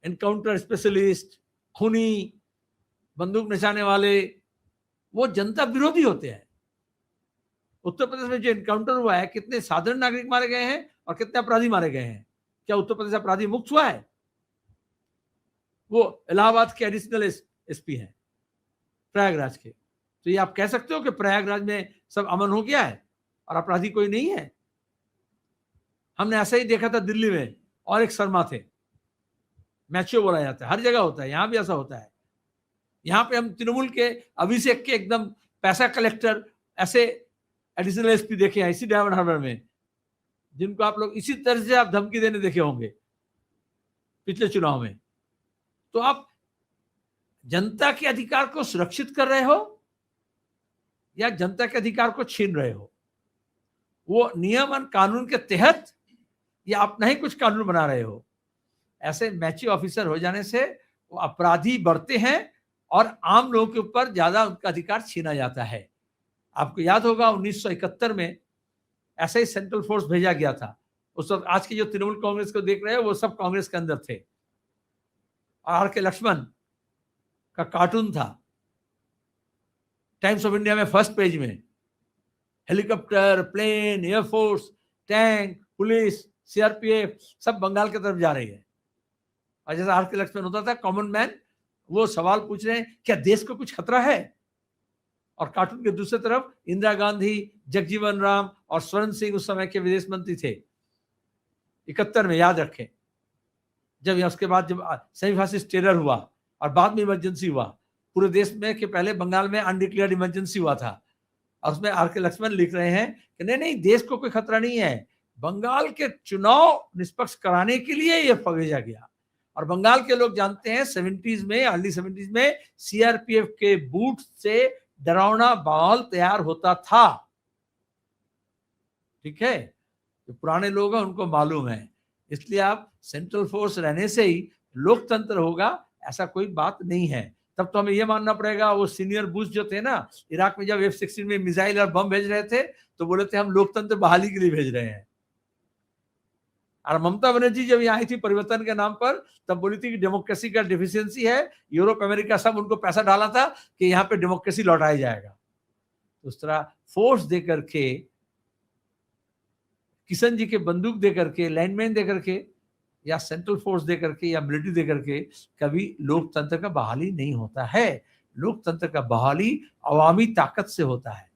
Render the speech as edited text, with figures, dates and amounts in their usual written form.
Encounter specialist, खूनी, बंदूक नचाने वाले, वो जनता विरोधी होते हैं। उत्तर प्रदेश में जो एनकाउंटर हुआ है, कितने साधारण नागरिक मारे गए हैं और कितने अपराधी मारे गए हैं? क्या उत्तर प्रदेश अपराधी मुक्त हुआ है? वो इलाहाबाद के एडिशनल एसपी हैं, प्रयागराज के। तो ये आप कह सकते हो कि प्रयागराज में सब अमन हो गया है और अपराधी कोई नहीं है? हमने ऐसा ही देखा था दिल्ली में, और एक शर्मा थे, मैच्यो बोला जाता है, हर जगह होता है, यहां भी ऐसा होता है। यहां पे हम तृणमूल के अभिषेक के एकदम पैसा कलेक्टर ऐसे एडिशनल एसपी देखे हैं इसी डायमंड हार्बर में, जिनको आप लोग इसी तरह से आप धमकी देने देखे होंगे पिछले चुनाव में। तो आप जनता के अधिकार को सुरक्षित कर रहे हो या जनता के अधिकार को छीन रहे हो? वो नियम और कानून के तहत या अपना ही कुछ कानून बना रहे हो? ऐसे मैच्योर ऑफिसर हो जाने से वो अपराधी बढ़ते हैं और आम लोगों के ऊपर ज्यादा उनका अधिकार छीना जाता है। आपको याद होगा 1971 में ऐसे ही सेंट्रल फोर्स भेजा गया था। उस वक्त आज की जो तृणमूल कांग्रेस को देख रहे हैं वो सब कांग्रेस के अंदर थे। आर के लक्ष्मण का कार्टून था टाइम्स ऑफ इंडिया में फर्स्ट पेज में, helicopter, plane, air force, tank, police, CRPF सब बंगाल की तरफ जा रही है। और जैसा आर के लक्ष्मण होता था कॉमन मैन, वो सवाल पूछ रहे हैं क्या देश को कुछ खतरा है? और कार्टून के दूसरी तरफ इंदिरा गांधी, जगजीवन राम और स्वर्ण सिंह उस समय के विदेश मंत्री थे 71 में, याद रखें। जब उसके बाद जब सेमी फासिस्ट टेरर हुआ और बाद में इमरजेंसी हुआ पूरे देश में, कि पहले बंगाल में अनडिक्लेयर्ड इमरजेंसी हुआ था, और उसमें आर के लक्ष्मण लिख रहे हैं कि नहीं नहीं, देश को कोई खतरा नहीं है, बंगाल के चुनाव निष्पक्ष कराने के लिए यह भेजा गया। और बंगाल के लोग जानते हैं 70s में, अर्ली 70s में सीआरपीएफ के बूट से डरावना माहौल तैयार होता था। ठीक है, जो पुराने लोग हैं उनको मालूम है। इसलिए आप सेंट्रल फोर्स रहने से ही लोकतंत्र होगा ऐसा कोई बात नहीं है। तब तो हमें यह मानना पड़ेगा, वो सीनियर बुश जो थे ना, इराक में जब F-16 में मिसाइल और बम भेज रहे थे तो बोले थे हम लोकतंत्र बहाली के लिए भेज रहे हैं। और ममता बनर्जी जब यहाँ आई थी परिवर्तन के नाम पर, तब बोली थी कि डेमोक्रेसी का डिफिशियंसी है, यूरोप अमेरिका सब उनको पैसा डाला था कि यहाँ पे डेमोक्रेसी लौटाया जाएगा। तो उस तरह फोर्स दे करके, किशन जी के बंदूक दे करके, लैंडमैन दे करके, या सेंट्रल फोर्स दे करके, या मिलिट्री दे करके कभी लोकतंत्र का बहाली नहीं होता है। लोकतंत्र का बहाली अवामी ताकत से होता है।